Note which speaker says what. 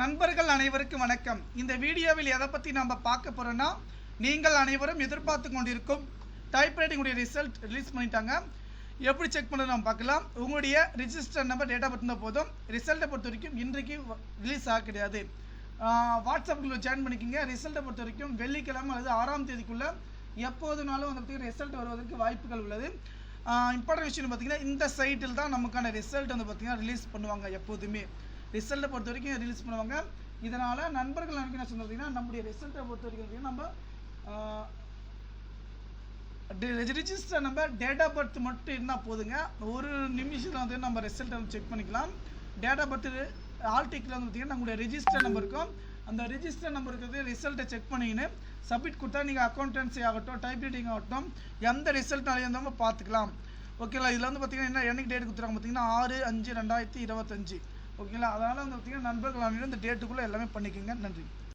Speaker 1: நண்பர்கள் அனைவருக்கும் வணக்கம். இந்த வீடியோவில் எதை பற்றி நம்ம பார்க்க போகிறோன்னா, நீங்கள் அனைவரும் எதிர்பார்த்து கொண்டிருக்கும் டைப்ரைட்டிங் உடைய ரிசல்ட் ரிலீஸ் பண்ணிட்டாங்க. எப்படி செக் பண்ணுறது நம்ம பார்க்கலாம். உங்களுடைய ரிஜிஸ்டர் நம்பர் டேட்டா பற்றின போதும். ரிசல்ட்டை பொறுத்த வரைக்கும் இன்றைக்கு ரிலீஸ் ஆக கிடையாது. வாட்ஸ்அப்பில் ஜாயின் பண்ணிக்கிங்க. ரிசல்ட்டை பொறுத்த வரைக்கும் வெள்ளிக்கிழமை அல்லது 6ஆம் தேதிக்குள்ளே எப்போதுனாலும் வந்து ரிசல்ட் வருவதற்கு வாய்ப்புகள் உள்ளது. இம்பார்ட்டன்ட் விஷயம் பார்த்தீங்கன்னா, இந்த சைட்டில் தான் நமக்கான ரிசல்ட் வந்து பார்த்தீங்கன்னா ரிலீஸ் பண்ணுவாங்க. எப்போதுமே ரிசல்ட்டை பொறுத்த வரைக்கும் ரிலீஸ் பண்ணுவாங்க. இதனால் நண்பர்கள் எனக்கு என்ன சொல்கிறீங்கன்னா, நம்முடைய ரிசல்ட்டை பொறுத்த வரைக்கும் நம்ம register number date of birth மட்டும் இருந்தால் போதுங்க. ஒரு நிமிஷத்தில் வந்து நம்ம ரிசல்ட்டை வந்து செக் பண்ணிக்கலாம். டேட் ஆஃப் பர்த் ஆல் டிக்கில் வந்து பார்த்தீங்கன்னா நம்மளுடைய ரிஜிஸ்டர் நம்பர் இருக்கும். அந்த ரிஜிஸ்டர் நம்பருக்கு ரிசல்ட்டை செக் பண்ணிக்கின்னு சப்மிட் கொடுத்தா நீங்கள் அக்கௌண்டன்சி ஆகட்டும், டைப்ரைட்டிங் ஆகட்டும், எந்த ரிசல்ட்னாலையும் இருந்தாலும் பார்த்துக்கலாம். ஓகேங்களா. இதில் வந்து பார்த்தீங்கன்னா என்னைக்கு டேட் கொடுத்துருக்காங்க பார்த்தீங்கன்னா 6/5/2025. ஓகேங்களா. அதனால் வந்து பார்த்தீங்கன்னா நண்பர்கள் இந்த டேட்டுக்குள்ளே எல்லாமே பண்ணிக்கோங்க. நன்றி.